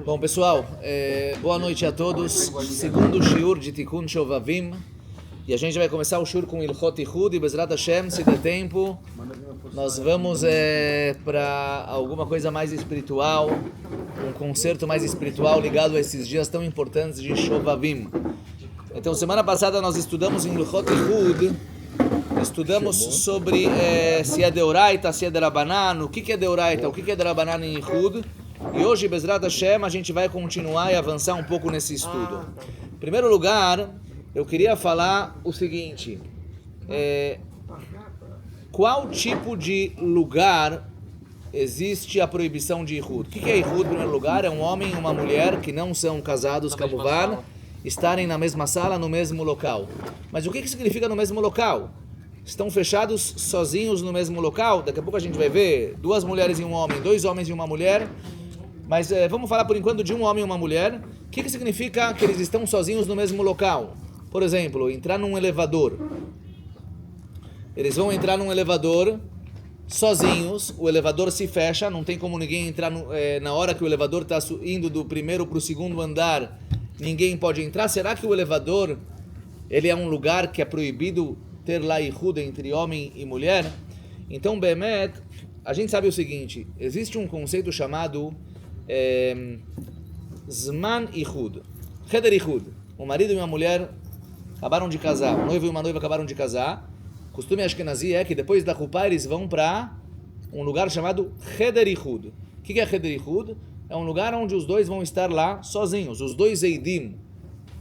Bom, pessoal, boa noite a todos. Segundo shiur de Tikkun Shovavim. E a gente vai começar o shiur com Ilchot Ichud e Bezrat Hashem, se der tempo. Nós vamos para alguma coisa mais espiritual, um concerto mais espiritual ligado a esses dias tão importantes de Shovavim. Então, semana passada nós estudamos em Ilchot Ichud, estudamos sobre se é Deoraita, se é Derabanan, o que é Deoraita, o que é Derabanan em Ichud. E hoje, Bezrat Hashem, a gente vai continuar e avançar um pouco nesse estudo. Em primeiro lugar, eu queria falar o seguinte: qual tipo de lugar existe a proibição de Ihud? O que é Ihud, em primeiro lugar? É um homem e uma mulher que não são casados, Kamuvan, estarem na mesma sala, no mesmo local. Mas o que significa no mesmo local? Estão fechados sozinhos no mesmo local? Daqui a pouco a gente vai ver duas mulheres e um homem, dois homens e uma mulher. Mas vamos falar por enquanto de um homem e uma mulher. O que significa que eles estão sozinhos no mesmo local? Por exemplo, entrar num elevador. Eles vão entrar num elevador sozinhos, o elevador se fecha, não tem como ninguém entrar na hora que o elevador está indo do primeiro para o segundo andar, ninguém pode entrar. Será que o elevador ele é um lugar que é proibido ter lá Ihud entre homem e mulher? Então, Bemet, a gente sabe o seguinte: existe um conceito chamado Zman Ihud, Cheder Ihud. Um marido e uma mulher acabaram de casar, um noivo e uma noiva acabaram de casar. O costume ashkenazi é que depois da Chupá eles vão para um lugar chamado Cheder Ihud. O que é Cheder Ihud? É um lugar onde os dois vão estar lá sozinhos, os dois Eidim,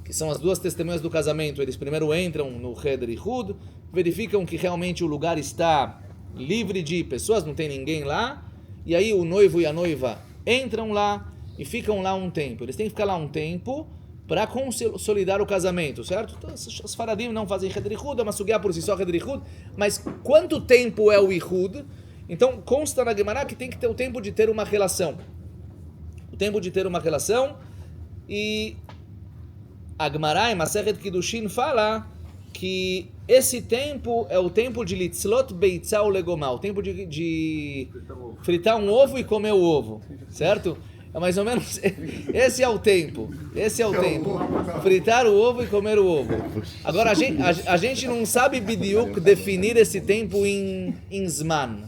que são as duas testemunhas do casamento. Eles primeiro entram no Cheder Ihud, verificam que realmente o lugar está livre de pessoas, não tem ninguém lá, e aí o noivo e a noiva entram lá e ficam lá um tempo. Eles têm que ficar lá um tempo para consolidar o casamento, certo? Então, os faradim não fazem Cheder Ihud, é uma sugya por si só Cheder Ihud, mas quanto tempo é o Ihud? Então consta na Gemara que tem que ter o tempo de ter uma relação. O tempo de ter uma relação, e a Gemara em Masechet Kiddushin fala que esse tempo é o tempo de litzlot beitzah ou legomá, o tempo de fritar um ovo e comer o ovo, certo? É mais ou menos, esse é o tempo, fritar o ovo e comer o ovo. Agora, a gente não sabe bidiuk definir esse tempo em Zman,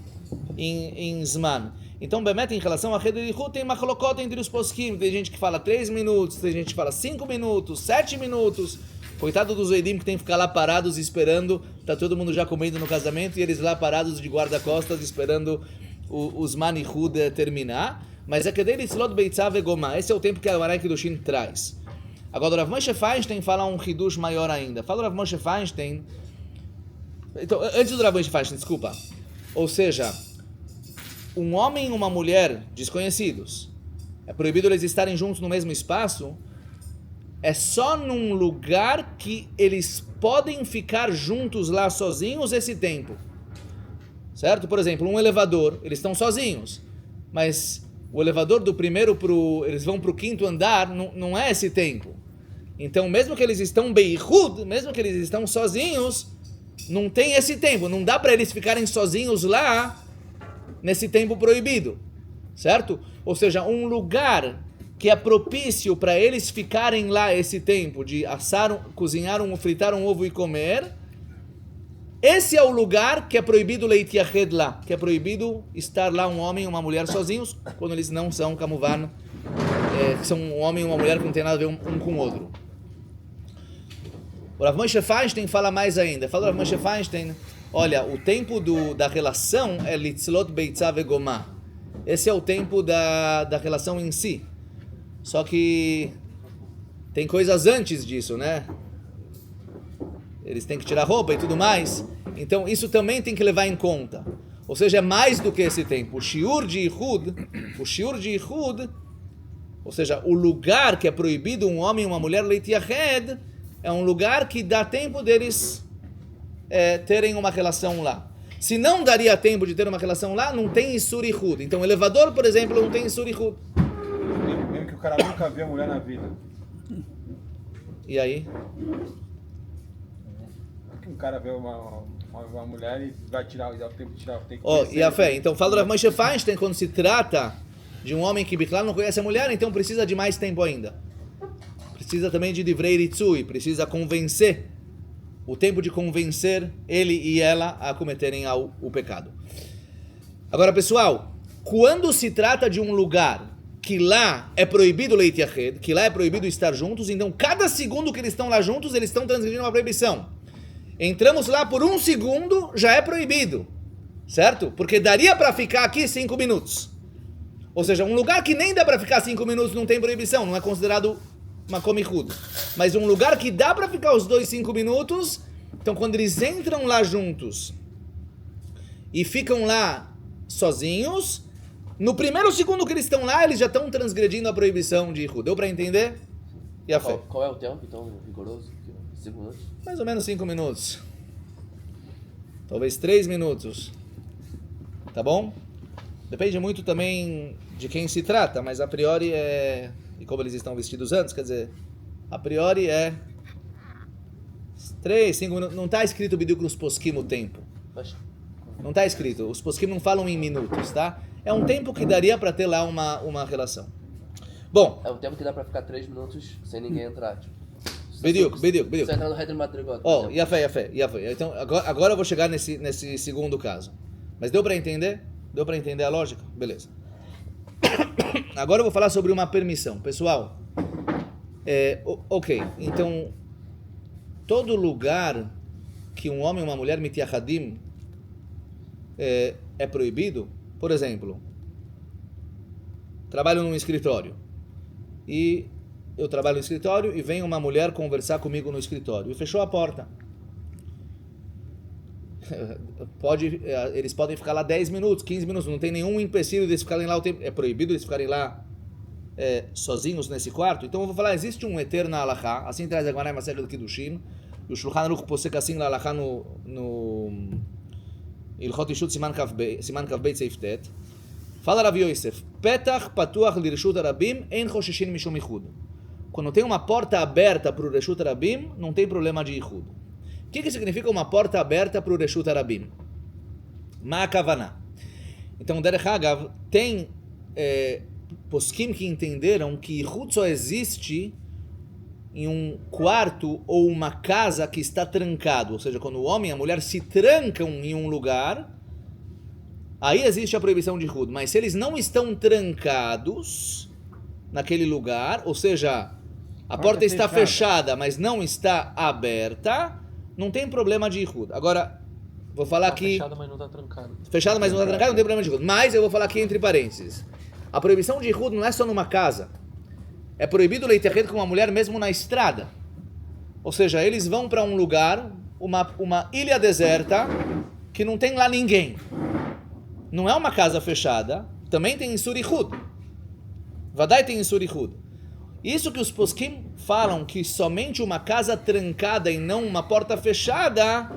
em Zman. Então, Bemet, em relação a Cheder Ihud, tem machlokot entre os poskim. Tem gente que fala 3 minutos, tem gente que fala 5 minutos, 7 minutos. Coitado dos Eidim que tem que ficar lá parados esperando, tá todo mundo já comendo no casamento e eles lá parados de guarda-costas esperando o Zman Ihud terminar. Mas é que dele Tzlot Beitzah Vegomá, esse é o tempo que a Gemara Kiddushin traz. Agora o Rav Moshe Feinstein fala um Hidush maior ainda. Fala o Rav Moshe Feinstein. Então, antes do Rav Moshe Feinstein, desculpa. Ou seja, um homem e uma mulher desconhecidos, é proibido eles estarem juntos no mesmo espaço. É só num lugar que eles podem ficar juntos lá sozinhos esse tempo, certo? Por exemplo, um elevador, eles estão sozinhos, mas o elevador do primeiro eles vão para o quinto andar, não é esse tempo. Então, mesmo que eles estão beihud, mesmo que eles estão sozinhos, não tem esse tempo, não dá para eles ficarem sozinhos lá nesse tempo proibido, certo? Ou seja, um lugar que é propício para eles ficarem lá esse tempo de assar, cozinhar, fritar um ovo e comer, esse é o lugar que é proibido leit yached lá, que é proibido estar lá um homem e uma mulher sozinhos, quando eles não são kamuvan, que são um homem e uma mulher que não tem nada a ver um com o outro. O Rav Moshe Feinstein fala mais ainda. Fala o Rav Moshe Feinstein: olha, o tempo da relação é litzlot beitzah vegomá. Esse é o tempo da relação em si. Só que tem coisas antes disso, né? Eles têm que tirar roupa e tudo mais. Então isso também tem que levar em conta. Ou seja, é mais do que esse tempo. O shiur de Ihud, ou seja, o lugar que é proibido um homem e uma mulher leit yached, é um lugar que dá tempo deles terem uma relação lá. Se não daria tempo de ter uma relação lá, não tem Isur Ihud. Então o elevador, por exemplo, não tem Isur Ihud. Mesmo que o cara nunca viu a mulher na vida. E aí? Um cara vê uma mulher e vai tirar o tempo de tirar o tempo. E a fé. Então fala do Rav Moshe Feinstein, quando se trata de um homem que Bichlal não conhece a mulher, então precisa de mais tempo ainda. Precisa também de Divrei Ritzui, precisa convencer, o tempo de convencer ele e ela a cometerem o pecado. Agora, pessoal, quando se trata de um lugar que lá é proibido Leit Yached, que lá é proibido estar juntos, então cada segundo que eles estão lá juntos, eles estão transgredindo uma proibição. Entramos lá por um segundo, já é proibido, certo? Porque daria para ficar aqui 5 minutos. Ou seja, um lugar que nem dá para ficar 5 minutos não tem proibição, não é considerado makom ichud. Mas um lugar que dá para ficar os 5 minutos, então quando eles entram lá juntos e ficam lá sozinhos, no primeiro segundo que eles estão lá, eles já estão transgredindo a proibição de ichud. Deu para entender? E a fé? Qual é o tempo, então, rigoroso? 5 minutos? Mais ou menos 5 minutos. Talvez 3 minutos. Tá bom? Depende muito também de quem se trata, mas a priori é... E como eles estão vestidos antes, quer dizer, a priori é 3, 5 minutos. Não está escrito Bidiuk nos poskim o tempo. Não está escrito. Os poskim não falam em minutos, tá? É um tempo que daria para ter lá uma relação. Bom. É um tempo que dá para ficar 3 minutos sem ninguém entrar. Tipo, Bidiuk. Você entrar no Heder Madrigot. E a fé. Então, agora eu vou chegar nesse segundo caso. Mas deu para entender? Deu para entender a lógica? Beleza. Agora eu vou falar sobre uma permissão. Pessoal, ok, então, todo lugar que um homem e uma mulher mitiachadim é proibido, por exemplo, trabalho num escritório e eu trabalho no escritório e vem uma mulher conversar comigo no escritório e fechou a porta. Eles podem ficar lá 10 minutos, 15 minutos, não tem nenhum empecilho deles ficarem lá o tempo. É proibido eles ficarem lá sozinhos nesse quarto. Então eu vou falar, existe um heter na Halachá, assim traz a Gemara Masechet Kiddushin, e o Shulchan Aruch posek assim na Halachá no Ilchot Ishut Siman Kav Beit Seif Tet. Fala Rav Yosef, Petach patuach lirshut harabim ein choshishin mishum ichud. Quando tem uma porta aberta para o Reshut Harabim, não tem problema de ichud. O que significa uma porta aberta para o Reshut Harabim? Ma kavaná. Então, Derech Hagav, tem poskim que entenderam que ichud só existe em um quarto ou uma casa que está trancado. Ou seja, quando o homem e a mulher se trancam em um lugar, aí existe a proibição de ichud. Mas se eles não estão trancados naquele lugar, ou seja, a porta está fechada, mas não está aberta, não tem problema de ichud. Agora, vou falar aqui... Fechada, mas não está trancado. Fechada, mas não está trancado, não tem problema de ichud. Mas eu vou falar aqui entre parênteses. A proibição de ichud não é só numa casa. É proibido Leit Yached com uma mulher mesmo na estrada. Ou seja, eles vão para um lugar, uma ilha deserta, que não tem lá ninguém. Não é uma casa fechada, também tem Isur Ichud. Vadai tem Isur Ichud. Isso que os poskim falam que somente uma casa trancada e não uma porta fechada,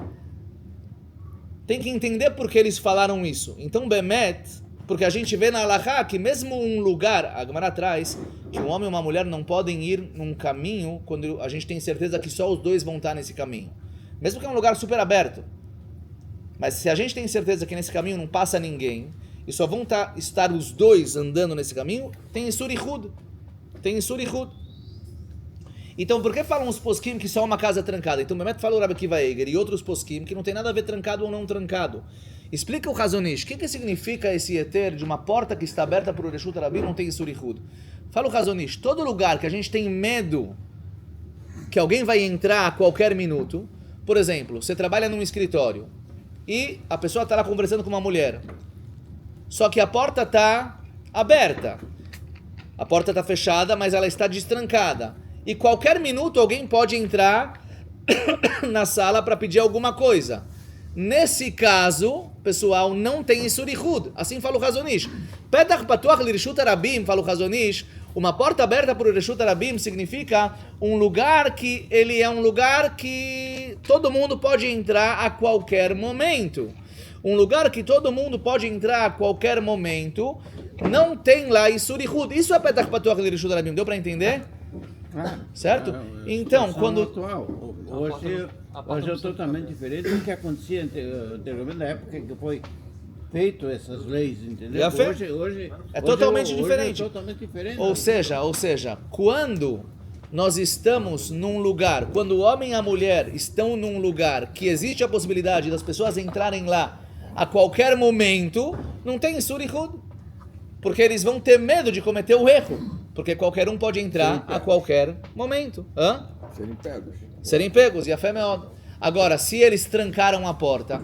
tem que entender por que eles falaram isso. Então, Bemet, porque a gente vê na Halachá que mesmo um lugar, a Gemara traz, que um homem e uma mulher não podem ir num caminho quando a gente tem certeza que só os dois vão estar nesse caminho. Mesmo que é um lugar super aberto. Mas se a gente tem certeza que nesse caminho não passa ninguém, e só vão estar os dois andando nesse caminho, tem Isur Ichud. Tem Isur Ichud. Então, por que falam os poskim que só é uma casa trancada? Então, Mehmet falou Rabi Akiva Eiger e outros poskim que não tem nada a ver trancado ou não trancado. Explica o Hazonish. O que significa esse heter de uma porta que está aberta para o Reshut Harabim não tem Isur Ichud? Fala o Hazonish. Todo lugar que a gente tem medo que alguém vai entrar a qualquer minuto, por exemplo, você trabalha num escritório e a pessoa está lá conversando com uma mulher, só que a porta está aberta. A porta está fechada, mas ela está destrancada. E qualquer minuto alguém pode entrar na sala para pedir alguma coisa. Nesse caso, pessoal, não tem Isur Ichud. Assim fala o Hazonish. Petach patuach lirshut harabim, fala o Hazonish. Uma porta aberta para o Reshut Harabim significa um lugar que ele é um lugar que todo mundo pode entrar a qualquer momento. Um lugar que todo mundo pode entrar a qualquer momento, não tem lá Isur Ichud. Isso é Petach patuach lirshut harabim. Deu para entender? Claro. Certo? Então, quando... Atual. Hoje é totalmente diferente do que acontecia anteriormente, na época que foi feito essas leis, entendeu? Já fez. Hoje Totalmente diferente. É totalmente diferente. Ou seja, quando nós estamos num lugar, quando o homem e a mulher estão num lugar que existe a possibilidade das pessoas entrarem lá a qualquer momento, não tem Isur e Hud. Porque eles vão ter medo de cometer o erro. Porque qualquer um pode entrar a qualquer momento. Serem pegos. E a fé é meod. Agora, se eles trancaram a porta,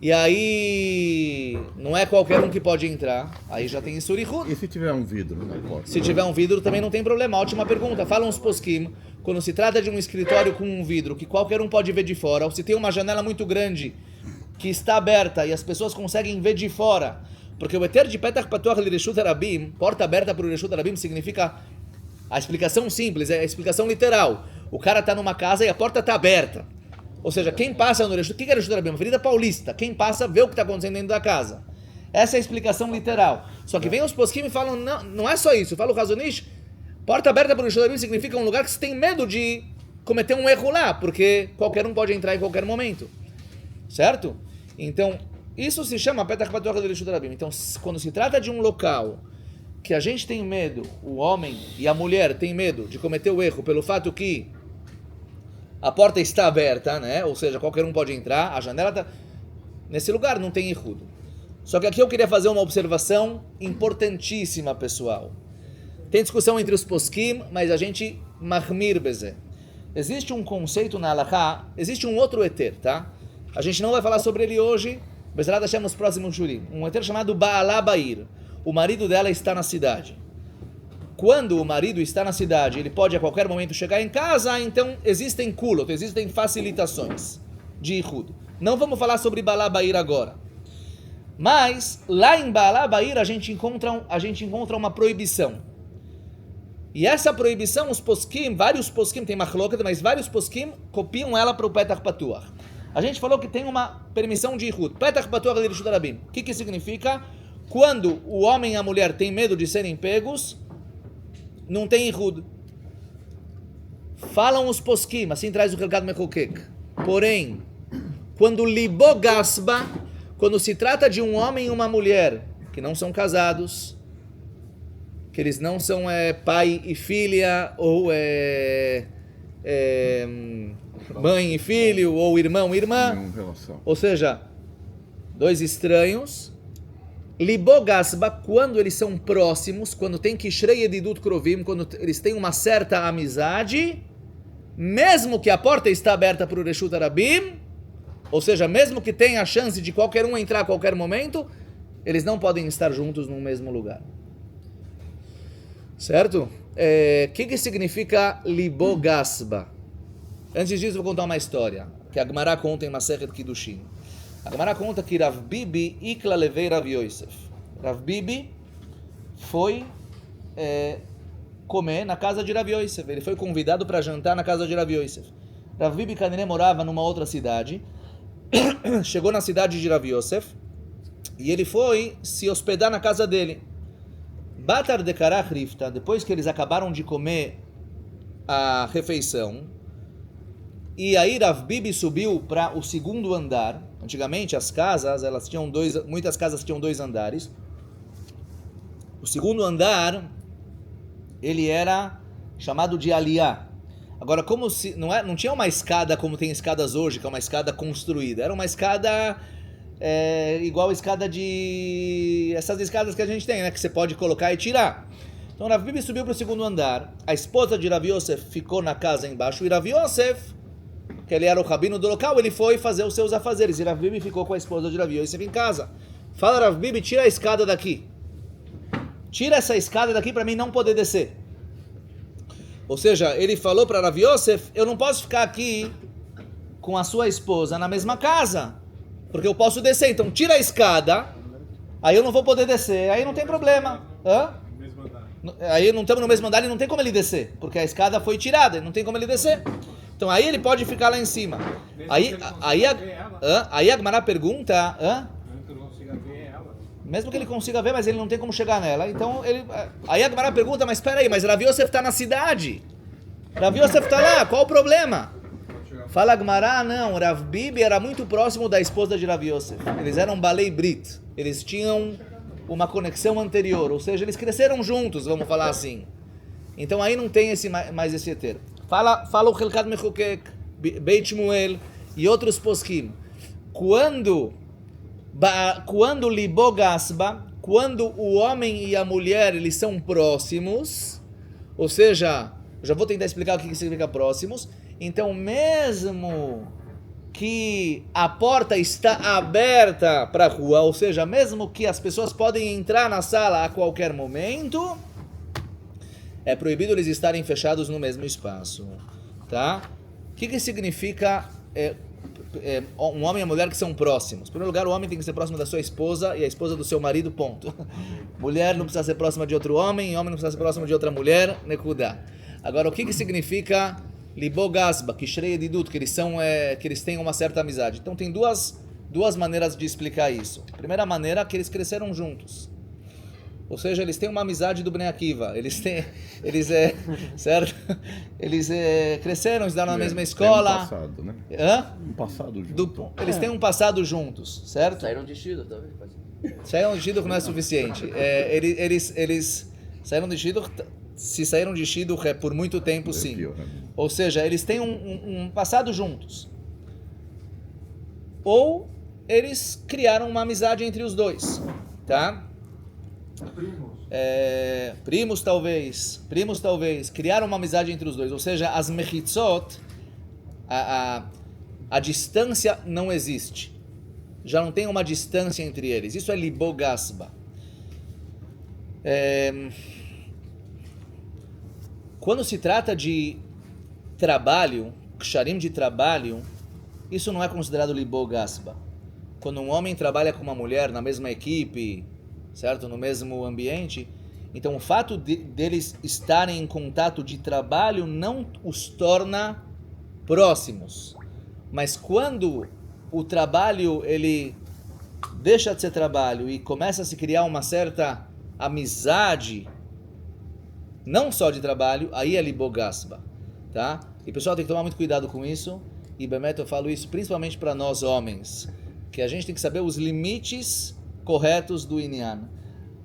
e aí não é qualquer um que pode entrar, aí já tem Isur e Hud. E se tiver um vidro na porta? Se tiver um vidro também não tem problema. Ótima pergunta. Falam os poskim, quando se trata de um escritório com um vidro que qualquer um pode ver de fora, ou se tem uma janela muito grande que está aberta e as pessoas conseguem ver de fora, porque o eter de Petach Patuach Lireshut Rabim, porta aberta para o Lireshut Rabim, significa, a explicação simples, é a explicação literal. O cara está numa casa e a porta está aberta. Ou seja, quem passa no Lireshut, o que é Lireshut Rabim? Uma avenida paulista. Quem passa vê o que está acontecendo dentro da casa. Essa é a explicação literal. Só que vem os poskim e falam, não é só isso. Fala o Razonish, porta aberta para o Lireshut Rabim significa um lugar que você tem medo de cometer um erro lá, porque qualquer um pode entrar em qualquer momento. Certo? Então, isso se chama Petach Patuach Lireshut Rabim. Então, quando se trata de um local que a gente tem medo, o homem e a mulher têm medo de cometer o erro pelo fato que a porta está aberta, né? Ou seja, qualquer um pode entrar, a janela está... Nesse lugar não tem Ihud. Só que aqui eu queria fazer uma observação importantíssima, pessoal. Tem discussão entre os poskim, mas a gente mahmir bezé. Existe um conceito na Halakha, existe um outro eter, tá? A gente não vai falar sobre ele hoje, Bezerra Hashem nos próximos shurim. Um eter chamado Baalá Bair. O marido dela está na cidade. Quando o marido está na cidade, ele pode a qualquer momento chegar em casa, então existem kulot, existem facilitações de Ihud. Não vamos falar sobre Baalá Bair agora. Mas, lá em Baalá Bair, a gente encontra uma proibição. E essa proibição, os poskim, vários poskim, tem machloket, mas vários poskim copiam ela para o Petach Patuach. A gente falou que tem uma permissão de Ihud. Petach Patuach Lireshut Rabim. O que significa? Quando o homem e a mulher têm medo de serem pegos, não tem Ihud. Falam os poskim, assim traz o Helkat Mechokek. Porém, quando libo gasba, quando se trata de um homem e uma mulher que não são casados, que eles não são pai e filha, ou mãe e filho, ou irmão e irmã, ou seja, dois estranhos, libogasba, quando eles são próximos, quando tem kishrei edidut krovim, quando eles têm uma certa amizade, mesmo que a porta está aberta para o Reshut Rabim, ou seja, mesmo que tenha a chance de qualquer um entrar a qualquer momento, eles não podem estar juntos no mesmo lugar. Certo? O que significa libogasba? Antes disso, vou contar uma história que a Gemara conta em Masechet Kiddushin. A Gemara conta que Rav Bibi ikla levei Rav Yosef. Rav Bibi foi comer na casa de Rav Yosef. Ele foi convidado para jantar na casa de Rav Yosef. Rav Bibi Kanine morava numa outra cidade. Chegou na cidade de Rav Yosef e ele foi se hospedar na casa dele. Batar de Karach Rifta, depois que eles acabaram de comer a refeição, e aí Rav Bibi subiu para o segundo andar. Antigamente as casas, muitas casas tinham 2 andares. O segundo andar, ele era chamado de Aliyah. Agora, como se não tinha uma escada como tem escadas hoje, que é uma escada construída. Era uma escada igual a escada essas escadas que a gente tem, né? Que você pode colocar e tirar. Então Rav Bibi subiu para o segundo andar. A esposa de Rav Yosef ficou na casa embaixo. E Rav Yosef, que ele era o rabino do local, ele foi fazer os seus afazeres. E Rav Bibi ficou com a esposa de Rav Yosef em casa. Fala, Rav Bibi, tira a escada daqui. Tira essa escada daqui para mim não poder descer. Ou seja, ele falou para Rav Yosef, eu não posso ficar aqui com a sua esposa na mesma casa, porque eu posso descer. Então tira a escada, aí eu não vou poder descer, aí não tem problema. Aí não estamos no mesmo andar e não tem como ele descer, porque a escada foi tirada, não tem como ele descer. Então aí ele pode ficar lá em cima. Aí a Gemara pergunta, mesmo que ele consiga ver, mas ele não tem como chegar nela. Então aí a Gemara pergunta, mas espera aí, mas Rav Yosef está na cidade. Rav Yosef está lá, qual o problema? Fala Gmará, não, Rav Bibi era muito próximo da esposa de Rav Yosef. Eles eram Balei Brit, eles tinham uma conexão anterior, ou seja, eles cresceram juntos, vamos falar assim. Então aí não tem mais esse heter. Fala o Helkat Mechokek, Beit Shmuel e outros poskim. Quando Libo Gasba, quando o homem e a mulher eles são próximos, ou seja, já vou tentar explicar o que significa próximos. Então, mesmo que a porta está aberta para a rua, ou seja, mesmo que as pessoas podem entrar na sala a qualquer momento, é proibido eles estarem fechados no mesmo espaço, tá? O que significa um homem e a mulher que são próximos? Em primeiro lugar, o homem tem que ser próximo da sua esposa e a esposa do seu marido, ponto. Mulher não precisa ser próxima de outro homem e homem não precisa ser próximo de outra mulher, nekuda. Agora, o que significa Libo Gasba, que Shrei Edidut, que eles têm uma certa amizade? Então, tem duas maneiras de explicar isso. A primeira maneira é que eles cresceram juntos. Ou seja, eles têm uma amizade do Bnei Akiva. Certo? Eles cresceram, estudaram na mesma escola. Tem um passado, né? Hã? Um passado junto. Eles têm um passado juntos, certo? Saíram de Shida, talvez. Saíram de Shidduch não é suficiente. Eles saíram de Shidduch, se saíram de Shidduch é por muito tempo, sim. Pior, né? Ou seja, eles têm um passado juntos. Ou eles criaram uma amizade entre os dois, tá? Primos talvez, criaram uma amizade entre os dois, ou seja, as mechitzot, a distância não existe, já não tem uma distância entre eles, isso é Libo Gasba. Quando se trata de trabalho, ksharim de trabalho, isso não é considerado Libo Gasba. Quando um homem trabalha com uma mulher na mesma equipe, certo? No mesmo ambiente, então o fato deles estarem em contato de trabalho não os torna próximos. Mas quando o trabalho ele deixa de ser trabalho e começa a se criar uma certa amizade, não só de trabalho, aí é Libo Gasba, tá? E pessoal, tem que tomar muito cuidado com isso, e Bemet, eu falo isso principalmente para nós homens, que a gente tem que saber os limites corretos do Inyan.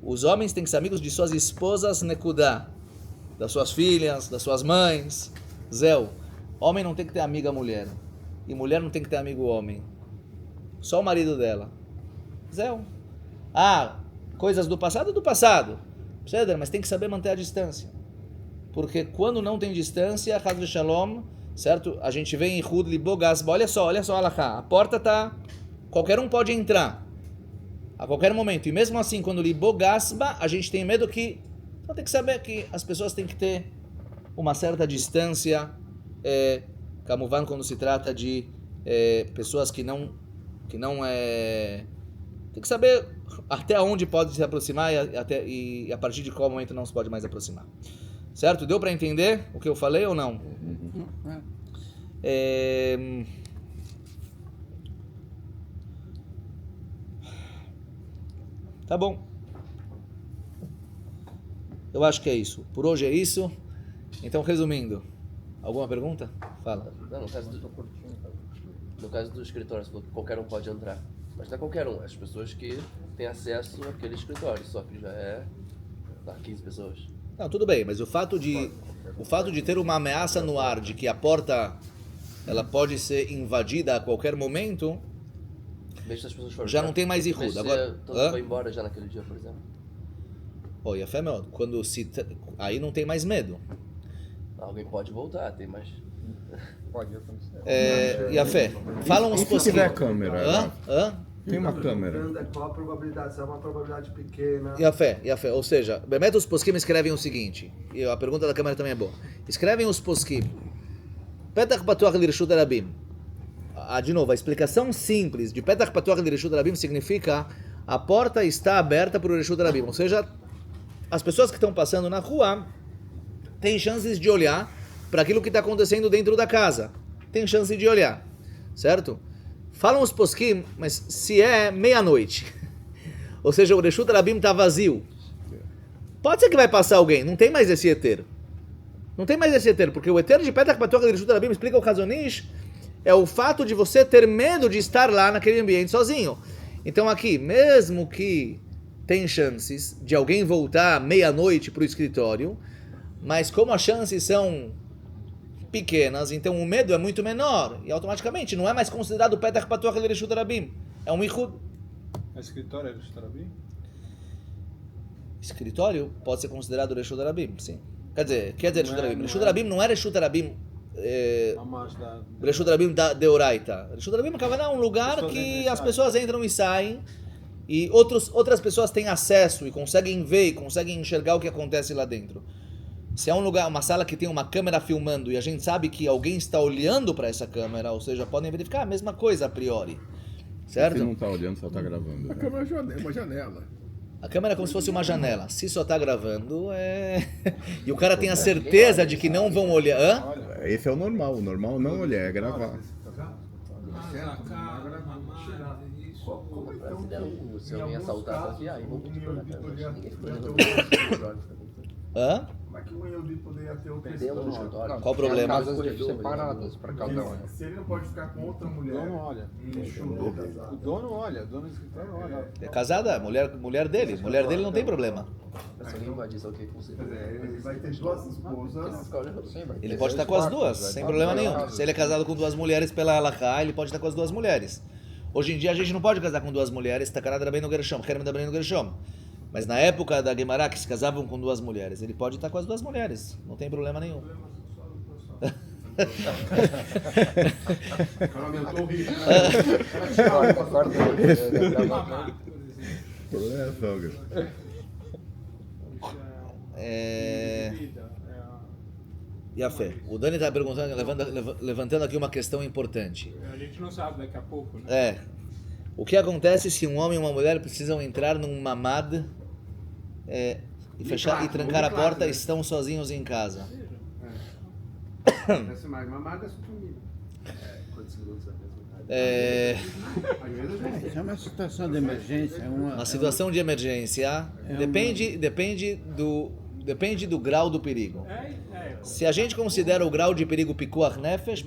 Os homens têm que ser amigos de suas esposas Nekudá, das suas filhas, das suas mães. Zéu, homem não tem que ter amiga mulher, e mulher não tem que ter amigo homem. Só o marido dela. Zéu. Coisas do passado, mas tem que saber manter a distância. Porque quando não tem distância, Chas v'Shalom, certo? A gente vem em Hud Libo Gasba, olha só, Alachá, a porta tá, qualquer um pode entrar a qualquer momento, e mesmo assim, quando Libo Gasba, a gente tem medo que, então tem que saber que as pessoas têm que ter uma certa distância, Kamuvan, quando se trata de pessoas que não tem que saber até onde pode se aproximar e a partir de qual momento não se pode mais aproximar. Certo? Deu para entender o que eu falei ou não? Tá bom. Eu acho que é isso. Por hoje é isso. Então, resumindo, alguma pergunta? Fala. Não, no caso do escritório, você falou que qualquer um pode entrar. Mas não é qualquer um, as pessoas que têm acesso àquele escritório, só que já é 15 pessoas. Não, tudo bem, mas o fato de ter uma ameaça no ar de que a porta ela pode ser invadida a qualquer momento, Mesmo se as pessoas forem já não tem mais Ihud. Agora, todo mundo foi embora já naquele dia, por exemplo. E a fé, quando aí não tem mais medo. Alguém pode voltar, tem mais... Pode acontecer. E a fé, falam os E se tiver posquim. câmera? Hã? Tem uma câmera. Qual a probabilidade? Se é uma probabilidade pequena. E a fé, ou seja, Bemet os posquim escrevem o seguinte, e a pergunta da câmera também é boa. Escrevem os posquim. Petach Patuach Lirshut Arabim. De novo, a explicação simples de Petach Patuach Lirshut Arabim significa a porta está aberta para o Lirshut Arabim, ou seja, as pessoas que estão passando na rua têm chances de olhar para aquilo que está acontecendo dentro da casa. Tem chance de olhar, certo? Falam os posquim, mas se é meia-noite, ou seja, o Reshut Rabim está vazio, pode ser que vai passar alguém, não tem mais esse eter. Não tem mais esse eter, porque o eter de Petach Patuach de Reshut Rabim, explica o Hazon Ish, é o fato de você ter medo de estar lá naquele ambiente sozinho. Então aqui, mesmo que tem chances de alguém voltar meia-noite para o escritório, mas como as chances são pequenas, então o medo é muito menor. E automaticamente não é mais considerado Petach Patuach L'Reshut Rabim. É um Ichud. A escritória é Reshut Rabim? Escritório pode ser considerado Reshut Rabim, sim. Quer dizer Reshut Rabim. Reshut Rabim não é Reshut Rabim. Reshut Rabim da Deoraita. Reshut Rabim é um lugar que as pessoas entram e saem e outras pessoas têm acesso e conseguem ver e conseguem enxergar o que acontece lá dentro. Se é um lugar, uma sala que tem uma câmera filmando e a gente sabe que alguém está olhando para essa câmera, ou seja, podem verificar a mesma coisa a priori. Certo? Se não tá olhando, só tá gravando. A câmera é uma janela. A câmera é como se fosse uma janela. Se só está gravando, e o cara tem a certeza de que não vão olhar. Hã? Esse é o normal. O normal não olhar, é gravar. Se alguém assaltar aqui, aí vão pedir pra cá. Ninguém ficou olhando. Hã? Como é que um Yehudi poderia ter outra Perdemos no esposa? escritório. Qual o problema? Casas separadas para cada um. Se ele não pode ficar com outra O mulher, dono olha. O dono olha, o dono do escritório olha. É casada, mulher dele. Mulher dele não tem problema. Se alguém invadir isso aqui, com certeza. ele vai ter duas esposas. Ele pode estar com as duas, sem problema nenhum. Se ele é casado com duas mulheres pela halakha, ele pode estar com as duas mulheres. Hoje em dia a gente não pode casar com duas mulheres, takarad rabbeinu gershom, herem rabbeinu gershom. Mas na época da Gemara, que se casavam com duas mulheres, ele pode estar com as duas mulheres, não tem problema nenhum. Aumentou o risco. Problema é sogra. E a fé? O Dani está perguntando, levantando aqui uma questão importante. A gente não sabe daqui a pouco, né? O que acontece se um homem e uma mulher precisam entrar num mamad e fechar e trancar a porta e estão sozinhos em casa? Essa mais mamada é sua família. Isso é uma situação de emergência. Uma situação de emergência depende do grau do perigo. Se a gente considera o grau de perigo pikuach nefesh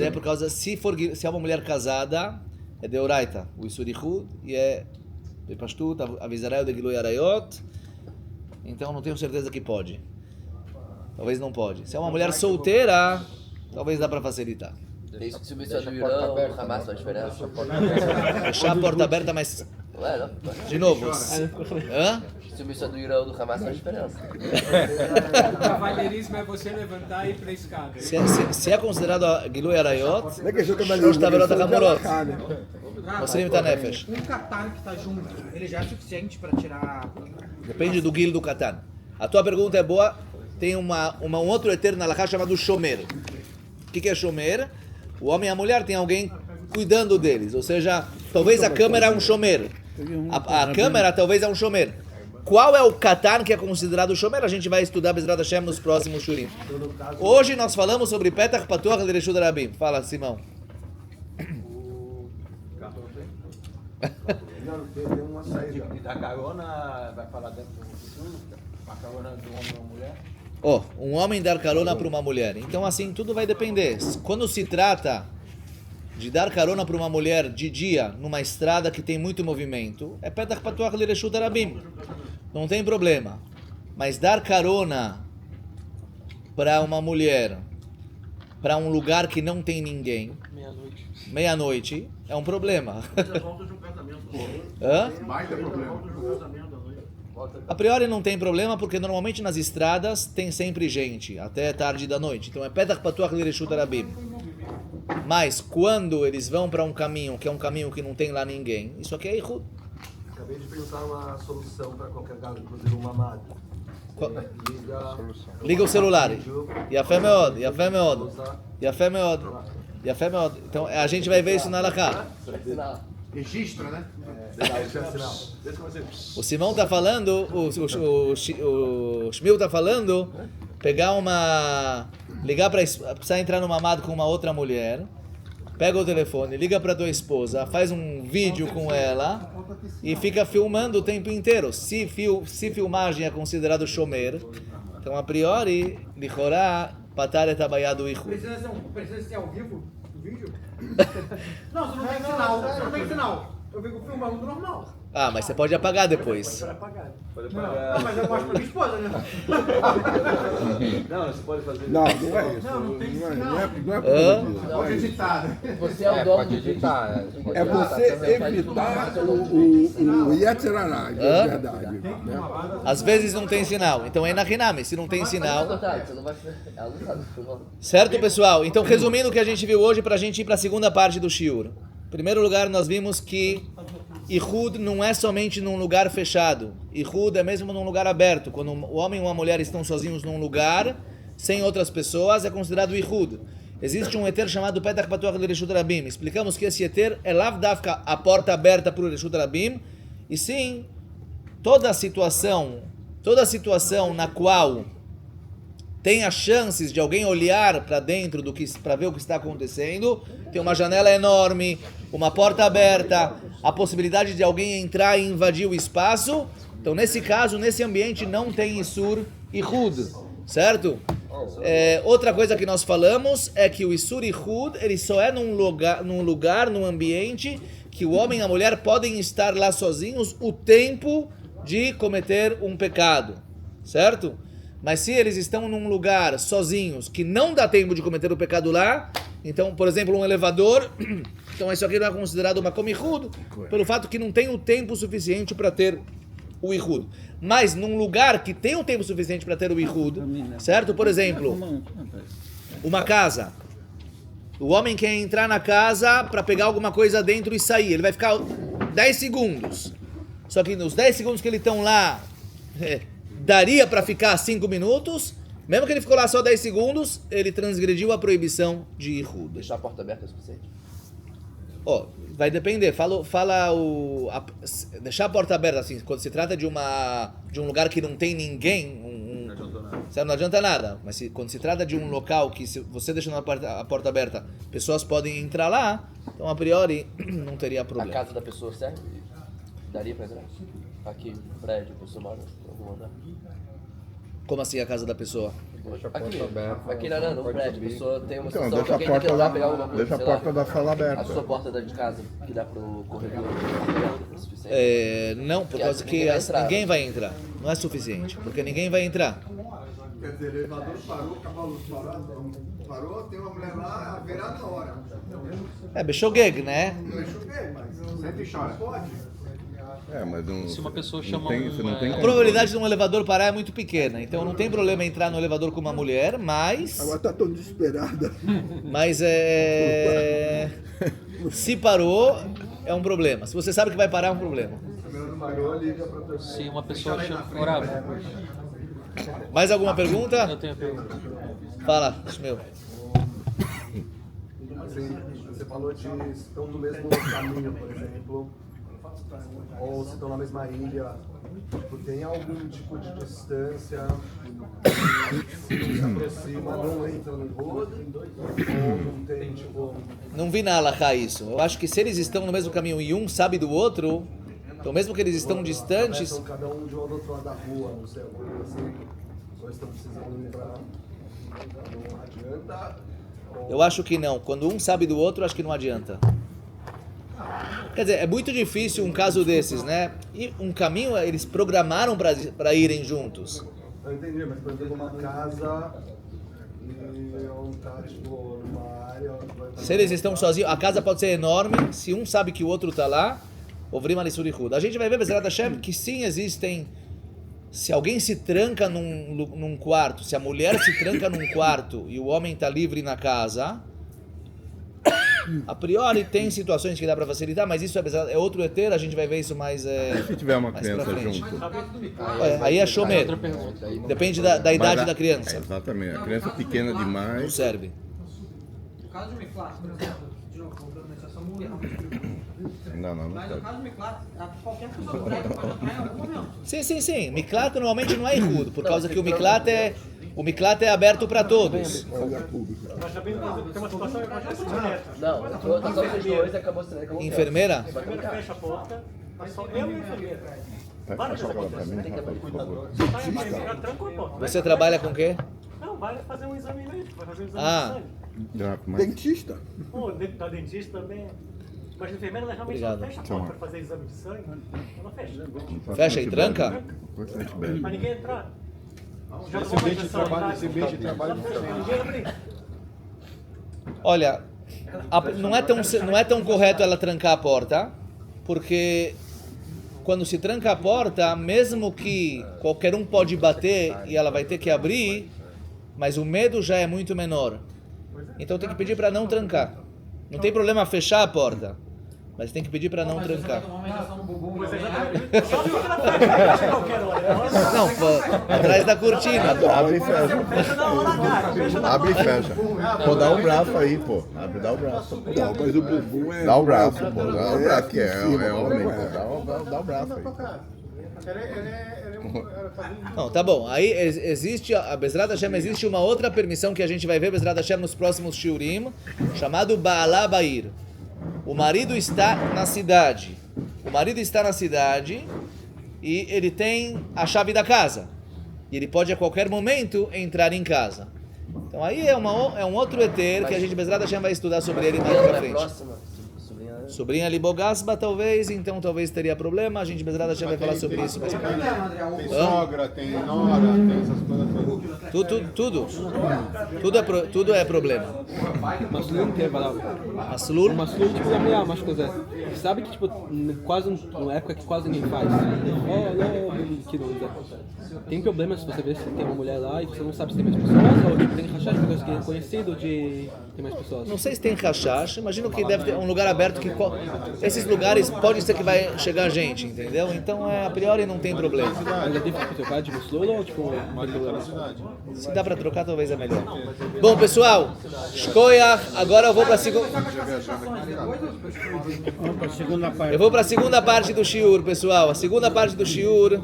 é por causa, se é uma mulher casada, é deoraita, o isurichud, e é bepashtut, avisarei de gilui arayot, então não tenho certeza que pode. Talvez não pode. Se é uma mulher solteira, talvez dá para facilitar. Se o bicho do Irã, o Hamas faz diferença. Deixar a porta aberta, mas... De novo. Hã? Se o bicho do Irã ou do Hamas faz diferença. O cavalheirismo é você levantar e ir pra escada. Se é considerado Gilui Arayot, Shlosh Taverot HaChamorot, você limita nefesh. Um Katan que tá junto, ele já é suficiente para tirar... Depende do Gil do Katan. A tua pergunta é boa. Tem um outro eterno na halakha chamado Shomer. O que é Shomer? O homem e a mulher tem alguém cuidando deles. Ou seja, talvez a câmera é um Shomer. A câmera talvez é um Shomer. Qual é o Katan que é considerado Shomer? A gente vai estudar Bezrat Hashem nos próximos shurim. Hoje nós falamos sobre Petach Patuach L'Reshut Rabim. Fala, Simão. Não, tem uma saída. E da carona, vai falar dentro do sul, a carona do homem ou mulher? Um homem dar carona para uma mulher. Então assim, tudo vai depender. Quando se trata de dar carona para uma mulher de dia, numa estrada que tem muito movimento, é Petach Patuach L'Reshut Rabim. Não tem problema. Mas dar carona para uma mulher, para um lugar que não tem ninguém, meia-noite, é um problema. Hã? A priori não tem problema, porque normalmente nas estradas tem sempre gente, até tarde da noite. Então é Petach Patuach L'Reshut Rabim. Mas quando eles vão para um caminho, que é um caminho que não tem lá ninguém, isso aqui é Ichud. Acabei de pensar uma solução para qualquer caso, inclusive uma mamada. Liga o celular. Yafé meod, Yafé meod. Yafé meod. Yafé meod. Então a gente vai ver isso na halakha. Registro, né? O Simão está falando, o Shmuel está falando, ligar para precisar entrar numa mamada com uma outra mulher, pega o telefone, liga para tua esposa, faz um vídeo com ela e fica filmando o tempo inteiro. Se filmagem é considerado shomer, então a priori, lichorá, patar et abayá do Ihud. Precisa ser ao vivo o vídeo? Não, você não tem sinal. Você não tem sinal. Eu fico filmando normal. Ah, mas você pode apagar depois. Não, mas eu mostro pra minha esposa, né? Não, você pode fazer. Não, não é isso. Não tem sinal. Não é Pode editar. Você é o dono Pode do vídeo. editar. É você evitar o Yetzirará, de Hã? verdade. Né? Às vezes não tem sinal. Então é na Hinami. Se não tem sinal... Você não vai... Ela não sabe. Certo, pessoal? Então, resumindo o que a gente viu hoje, para a gente ir para a segunda parte do Shiur. Em primeiro lugar, nós vimos que Ihud não é somente num lugar fechado. Ihud é mesmo num lugar aberto. Quando o homem ou a mulher estão sozinhos num lugar, sem outras pessoas, é considerado Ihud. Existe um eter chamado Petach Patuach de Reshut Rabim. Explicamos que esse eter é Lav Dafka, a porta aberta para o Reshut Rabim, e sim, toda a situação na qual tem as chances de alguém olhar para dentro para ver o que está acontecendo, tem uma janela enorme, uma porta aberta, a possibilidade de alguém entrar e invadir o espaço. Então, nesse caso, nesse ambiente, não tem Isur Ihud, certo? Outra coisa que nós falamos é que o Isur Ihud, ele só é num lugar, num ambiente, que o homem e a mulher podem estar lá sozinhos o tempo de cometer um pecado, certo? Mas se eles estão num lugar sozinhos, que não dá tempo de cometer o pecado lá, então, por exemplo, um elevador, então isso aqui não é considerado uma Ihud, pelo fato que não tem o tempo suficiente para ter o Ihud. Mas num lugar que tem o tempo suficiente para ter o Ihud, certo? Por exemplo, uma casa. O homem quer entrar na casa para pegar alguma coisa dentro e sair. Ele vai ficar 10 segundos. Só que nos 10 segundos que eles estão lá, daria para ficar 5 minutos. Mesmo que ele ficou lá só 10 segundos, ele transgrediu a proibição de Ihud. Deixar a porta aberta é o suficiente? Vai depender. Deixar a porta aberta, assim, quando se trata de um lugar que não tem ninguém, não adianta nada. Mas quando se trata de um local que, se você deixando a porta aberta, pessoas podem entrar lá, então a priori não teria A problema. casa da pessoa serve? Daria pra entrar? Aqui, prédio, pessoa mora em algum andar? Como assim a casa da pessoa? Aqui no prédio, a pessoa tem uma Então, situação que deixa a alguém tem que ir porta lá pegar alguma coisa, deixa a sei lá. porta da sala A aberta. sua porta de casa, que dá pro corredor, é suficiente? Não, por causa que ninguém vai entrar. Não é suficiente, porque ninguém vai entrar. Quer dizer, o elevador parou, acabou a luz parou, tem uma mulher lá, a virar na hora. Beshogeg, né? Eu enxuguei, mas sempre chora. Pode. Mas não, Se uma pessoa não chama tem, você não tem A probabilidade de um elevador parar é muito pequena, então não tem problema entrar no elevador com uma mulher, mas... Agora tá tão desesperada. Mas se parou, é um problema. Se você sabe que vai parar, é um problema. Se uma pessoa chama. Orava. Mais alguma pergunta? Eu tenho a pergunta. Fala, meu. Assim, você falou de se estão no mesmo caminho, por exemplo, ou se estão na mesma ilha. Tem algum tipo de distância que se aproxima, não entra no rodo, ou não tem, tipo... Não vi na Halakha isso. Eu acho que se eles estão no mesmo caminho e um sabe do outro, então mesmo que eles estão distantes... Estão cada um de um do outro lado da rua, não sei, alguma coisa assim, ou estão precisando entrar, não adianta... Eu acho que não. Quando um sabe do outro, acho que não adianta. Quer dizer, é muito difícil um caso desses, né? E um caminho, eles programaram para irem juntos. Eu entendi, mas por exemplo, uma casa e um tá, tipo, numa área... Se eles estão sozinhos, a casa pode ser enorme, se um sabe que o outro está lá, Ovrim Alisur Ihud. A gente vai ver, Bezerra Hashem, que sim existem... Se alguém se tranca num quarto, se a mulher se tranca num quarto e o homem está livre na casa, a priori tem situações que dá para facilitar, mas isso é outro eter, a gente vai ver isso mais Se tiver uma mais pra criança frente. junto. Aí é shomer. Depende da idade da criança. Exatamente. A criança pequena Não demais. serve. No caso de Miklat, por exemplo, de novo, voltando nessa situação mulher. Não Mas no serve. caso de Miklat, qualquer pessoa do prédio pode entrar em algum momento. Sim. Miklat normalmente não é Ihud, por causa que o Miklat é aberto para todos. Mas também tem uma situação, imagina se você Não, entrou, tá só vocês dois e acabou sendo. Enfermeira? primeiro fecha a porta, mas só eu e a enfermeira. Faz essa cola pra mim, rapaz, por favor. Sai a enfermeira, tranca a porta. Você trabalha com o quê? Não, vai fazer um exame médico, vai fazer um exame Ah. de sangue. Dentista. Pô, da dentista também. Mas a enfermeira ela realmente Obrigado. não fecha a porta para fazer exame de sangue. Ela fecha. Fecha e tranca? Para ninguém entrar. Joga Esse uma ambiente de injeção trabalho, atrás. esse ambiente de trabalho Ela fecha, ninguém abre. Olha, não é tão correto ela trancar a porta, porque quando se tranca a porta, mesmo que qualquer um pode bater e ela vai ter que abrir, mas o medo já é muito menor. Então tem que pedir para não trancar. Não tem problema fechar a porta, mas tem que pedir para não trancar. Pois é, exatamente. Só fica na frente, fecha a qualquer hora. Não, pô, atrás da cortina. Abre e fecha. Fecha na hora, cara. Fecha na Abre e fecha. Pô, dá o braço aí, pô. Dá o braço. Não, mas o bumbum é. Dá o braço, pô. Dá o braço, que é homem, pô. Dá o braço aí. Não, tá bom. Aí existe, a Bezrat Hashem, existe uma outra permissão que a gente vai ver, Bezrat Hashem, nos próximos shiurim, chamado Baalá Bair. O marido está na cidade. O marido está na cidade e ele tem a chave da casa. E ele pode a qualquer momento entrar em casa. Então aí é um outro eter que a gente, Bezrat Hashem, vai estudar sobre ele mais pra frente. Próxima, sobrinha. Sobrinha Libogasba, talvez, então talvez teria problema. A gente, Bezrat Hashem, vai falar sobre isso mais pra frente. Tem sogra, tem nora, tem essas coisas todas. Tudo é problema. Maslul que é falar. Maslul? Maslul, tipo, da mulher, umas coisas. Sabe que, tipo, quase, numa época que quase ninguém faz. Que não. Tem problema se você vê se tem uma mulher lá e você não sabe se tem mais pessoas, ou tipo, tem rachas de coisa que é conhecido de ter mais pessoas. Não sei se tem rashash, imagino que deve ter um lugar aberto que esses lugares pode ser que vai chegar gente, entendeu? Então a priori não tem problema. Mas é difícil trocar de Maslul ou tipo, não tem problema? Se dá pra trocar, talvez é melhor. Bom, pessoal, Shkoyach, agora eu vou pra segunda. Eu vou pra segunda parte do shiur, pessoal. A segunda parte do shiur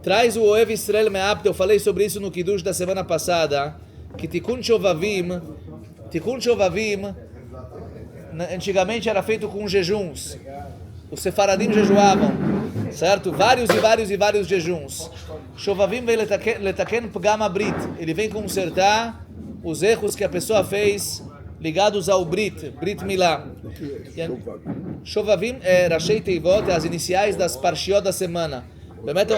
traz o Oev Israel Me'apta. Eu falei sobre isso no Kiddush da semana passada. Que Tikkun Shovavim, antigamente era feito com jejuns. Os sefaradim jejuavam, certo? Vários jejuns. Shovavim vem letaken pgam abrit. Ele vem consertar os erros que a pessoa fez ligados ao Brit Milá. Shovavim é Rashei Teivot, é as iniciais das parshiot da semana.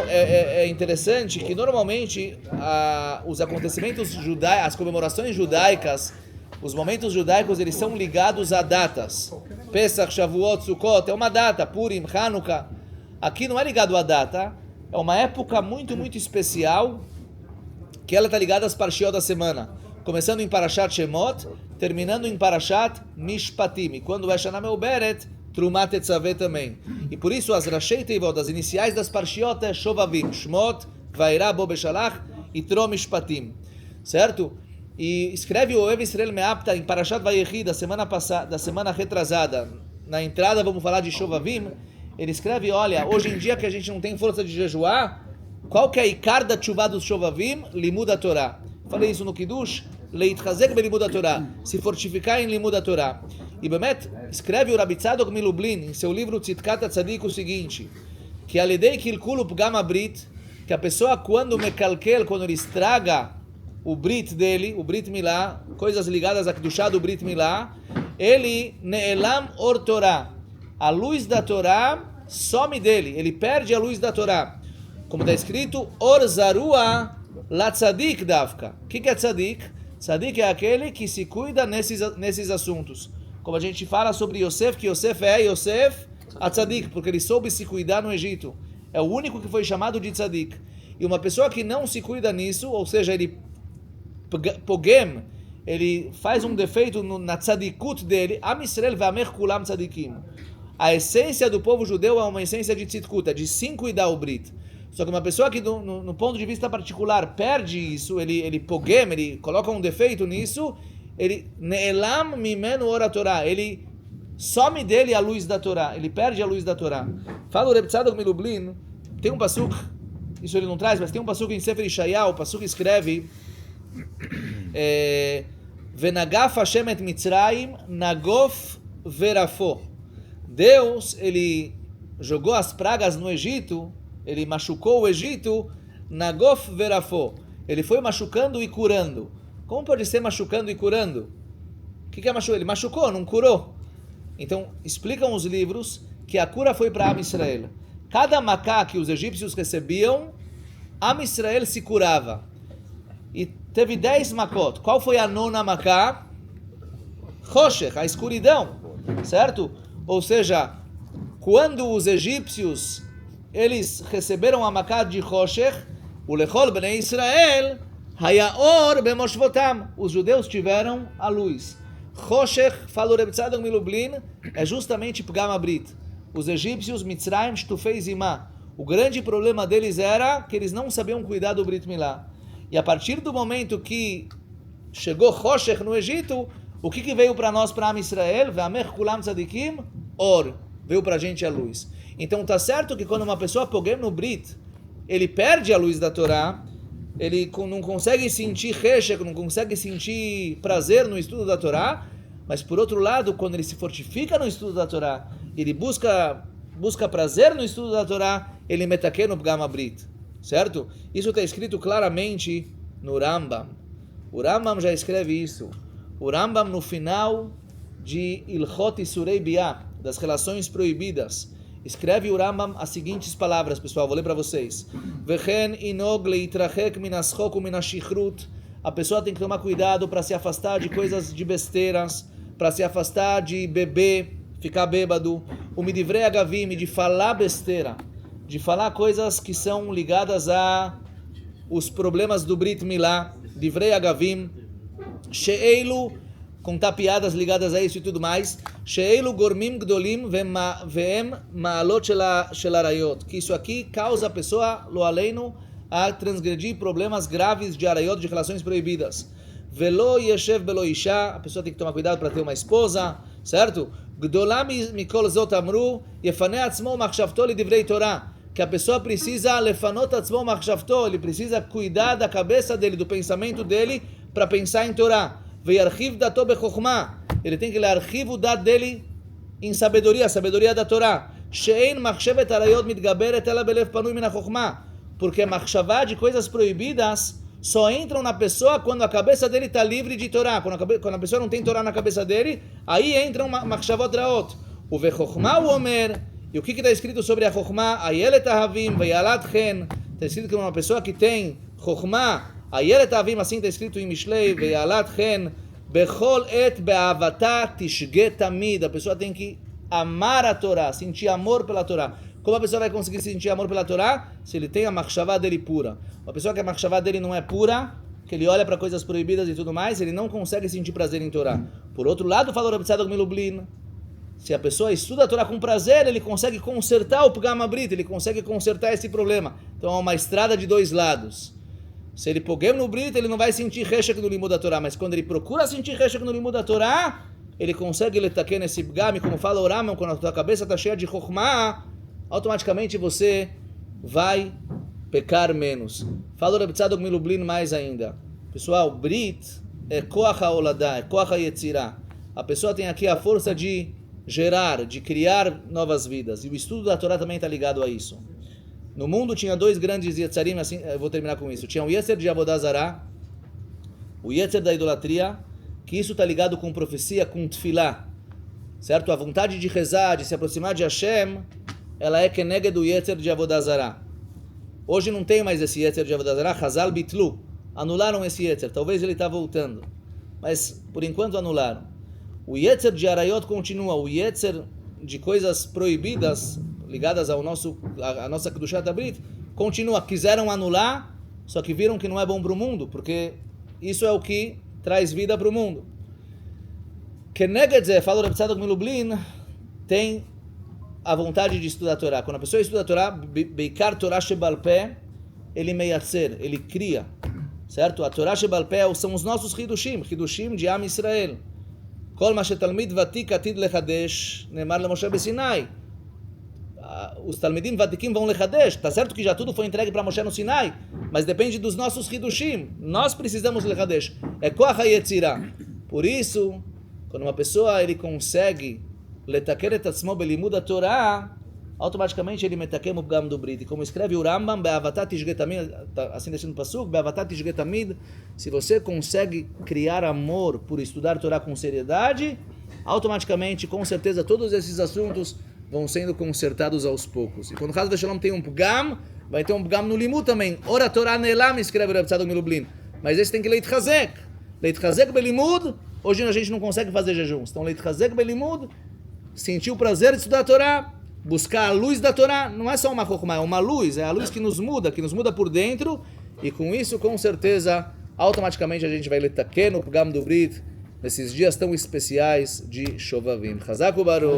É interessante que normalmente os acontecimentos judaicos, as comemorações judaicas, os momentos judaicos, eles são ligados a datas. Pesach, Shavuot, Sukkot, é uma data. Purim, Hanukkah. Aqui não é ligado a data, é uma época muito, muito especial, que ela está ligada às parshiot da semana. Começando em Parashat Shemot, terminando em Parashat Mishpatim. E quando é Shana Meuberet, Trumat Tetzaveh também. E por isso as Rashei Teivot, as iniciais das Parshiot, é Shovavim, Shmot, Vairá, Bo Beshalach e Tro Mishpatim. Certo? E escreve o Oev Israel Me'apta em Parashat Vayechi da semana passada, da semana retrasada. Na entrada vamos falar de Shovavim. Ele escreve, olha, hoje em dia que a gente não tem força de jejuar, qual que é a ikar da tchuvá dos Shovavim? Limud HaTorah. Falei isso no Kiddush. Leitchazek belimud HaTorah. Se fortificar em Limud HaTorah. E Bemet escreve o Rabbi Tzadok Milublin em seu livro Tzidkat HaTzadik o seguinte, que alidei kilkulu pgam abrit, que a pessoa quando ele estraga o Brit dele, o Brit Milá, coisas ligadas a Kedushá do Brit Milá, ele ne'elam or Torah, a luz da Torá some dele, ele perde a luz da Torá. Como está escrito, or zarua la tzadik davka. O que é tzadik? Tzadik é aquele que se cuida nesses assuntos. Como a gente fala sobre Yosef, que Yosef é Yosef a tzadik, porque ele soube se cuidar no Egito. É o único que foi chamado de tzadik. E uma pessoa que não se cuida nisso, ou seja, ele pogem, ele faz um defeito na tzadikut dele, Am Yisrael ve'amer kulam tzadikim. A essência do povo judeu é uma essência de tzidkut, de sim cuidar o Brit. Só que uma pessoa que, no ponto de vista particular, perde isso, ele pogem, ele coloca um defeito nisso, ele ne'elam mimenu ora Torah, ele some dele a luz da Torá, ele perde a luz da Torá. Fala o Reb Tzadok Milublin, tem um pasuk, isso ele não traz, mas tem um pasuk em Sefer Yeshayahu, o pasuk escreve Venagaf Hashem et Mitzrayim nagof verafo. Deus, ele jogou as pragas no Egito, ele machucou o Egito, nagof verafo. Ele foi machucando e curando. Como pode ser machucando e curando? O que é machucar? Ele machucou, não curou. Então, explicam os livros que a cura foi para Am Israel. Cada macá que os egípcios recebiam, Am Israel se curava. E teve 10 makot. Qual foi a nona macá? Choshech, a escuridão. Certo? Ou seja, quando os egípcios eles receberam a macá de Choshech, o lechol bnei Israel, hayaor bemoshvotam. Os judeus tiveram a luz. Choshech, falou Reb Tzadok Milublin, é justamente Pgam Abrit. Os egípcios, Mitzrayim, Shtufei Zimah. O grande problema deles era que eles não sabiam cuidar do Brit Milá. E a partir do momento que chegou Choshech no Egito, o que veio para nós, para Am Israel? Ve'amech kulam tzadikim, or. Veio para a gente a luz. Então tá certo que quando uma pessoa pogem no Brit, ele perde a luz da Torá, ele não consegue sentir Choshech, não consegue sentir prazer no estudo da Torá, mas por outro lado, quando ele se fortifica no estudo da Torá, ele busca prazer no estudo da Torá, ele metaque no Pgam Abrit, certo? Isso está escrito claramente no Rambam. O Rambam já escreve isso. O Rambam no final de Ilchot Isurei Biah, das relações proibidas, escreve o Rambam as seguintes palavras, pessoal, vou ler para vocês. Vechen inog leitrachek minaschok uminashichrut. A pessoa tem que tomar cuidado para se afastar de coisas de besteiras, para se afastar de beber, ficar bêbado, o midivrei agavim, de falar besteira, de falar coisas que são ligadas a os problemas do Brit Milá, divrei agavim, she'eilu, contar piadas ligadas a isso e tudo mais, she'eilu gormim gdolim ve'em ma'alot shel arayot, que isso aqui causa a pessoa, lo aleinu, a transgredir problemas graves de arayot, de relações proibidas. Velo yeshev belo isha, a pessoa tem que tomar cuidado para ter uma esposa, certo? Gdolam mikol zot amru, yefaneh atzmo machshavto lidivrei Torah, que a pessoa precisa lefanot atzmo machshavto, ele precisa cuidar da cabeça dele, do pensamento dele, para pensar em Torá. Veyarchiv dato bechokhmah, ele tem que ler archivo da dele em sabedoria, a sabedoria da Torá. She'ein machshavet arayot mitgaberet ela belev panui min hachokhmah, porque a machshavá de coisas proibidas só entram na pessoa quando a cabeça dele está livre de Torá. Quando a pessoa não tem Torá na cabeça dele, aí entram machshavot raot. O vechokhmah o omer, e o que está escrito sobre a chokhmah? Ayelet ahavim veyalat chen. Está escrito que uma pessoa que tem chokhmah, ayelet ahavim, assim está escrito em Mishlei, veyalat chen, bechol et be'avata tishge tamid. A pessoa tem que amar a Torá, sentir amor pela Torá. Como a pessoa vai conseguir sentir amor pela Torá? Se ele tem a machshavá dele pura. Uma pessoa que a machshavá dele não é pura, que ele olha para coisas proibidas e tudo mais, ele não consegue sentir prazer em Torá. Por outro lado, falou Reb Tzadok Milublin, se a pessoa estuda a Torá com prazer, ele consegue consertar o Pgam Abrit, ele consegue consertar esse problema. Então é uma estrada de dois lados. Se ele pogem no Brit, ele não vai sentir Choshech no limud da Torá, mas quando ele procura sentir Choshech no limud da Torá, ele consegue letaken nesse Pgam, como fala o Rambam, quando a tua cabeça está cheia de chokhmah, automaticamente você vai pecar menos. Fala o Reb Tzadok Milublin mais ainda. Pessoal, Brit é koach ha'oladah, é koach ha'yetzirah. A pessoa tem aqui a força de gerar, de criar novas vidas. E o estudo da Torá também está ligado a isso. No mundo tinha dois grandes yetzarim, assim, eu vou terminar com isso. Tinha o Yetzer de Avodah Zarah, o Yetzer da idolatria, que isso está ligado com profecia, com tefilá. Certo? A vontade de rezar, de se aproximar de Hashem, ela é keneged do Yetzer de Avodah Zarah. Hoje não tem mais esse Yetzer de Avodah Zarah, Chazal Bitlu. Anularam esse Yetzer, talvez ele está voltando. Mas, por enquanto, anularam. O Yetzer de Arayot continua, o Yetzer de coisas proibidas, ligadas ao a nossa Kedushat Abrit, continua. Quiseram anular, só que viram que não é bom para o mundo, porque isso é o que traz vida para o mundo. Keneged Zeh, fala o Reb Tzadok Milublin, tem a vontade de estudar a Torá. Quando a pessoa estuda a Torá, Beikar Torá Shebal Peh, ele meyatzer, ele cria, certo? A Torá Shebal Peh são os nossos Hidushim de Am Israel. Kol ma shetalmid vatik atid lechadesh, nemar leMoshe beSinai. Os talmidim vatikim vão lechadesh. Tá certo que já tudo foi entregue para Moshe no Sinai, mas depende dos nossos Hidushim. Nós precisamos lechadesh. É koach hayetzirah. Por isso, quando uma pessoa ele consegue letaker et atzmo belimud a Torá, automaticamente ele metakem o pgam do Brit. E como escreve o Rambam, Be'avatat tishge tamid, assim deixando o pasuk, Be'avatat tishge tamid, se você consegue criar amor por estudar Torá com seriedade, automaticamente, com certeza, todos esses assuntos vão sendo consertados aos poucos. E quando o caso do Shalom tem um pgam, vai ter um pgam no limud também. Ora Torá nelam, escreve o Reb Tzadok Milublin. Mas esse tem que leitchazek. Leitchazek belimud, hoje a gente não consegue fazer jejuns. Então leitchazek belimud, sentir o prazer de estudar a Torá, buscar a luz da Torá, não é só uma chokhmah, é uma luz, é a luz que nos muda por dentro, e com isso, com certeza, automaticamente a gente vai letaken no pgam do Brit, nesses dias tão especiais de Shovavim. Chazak u'Baruch.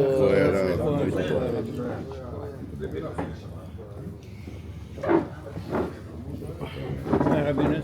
Rabino.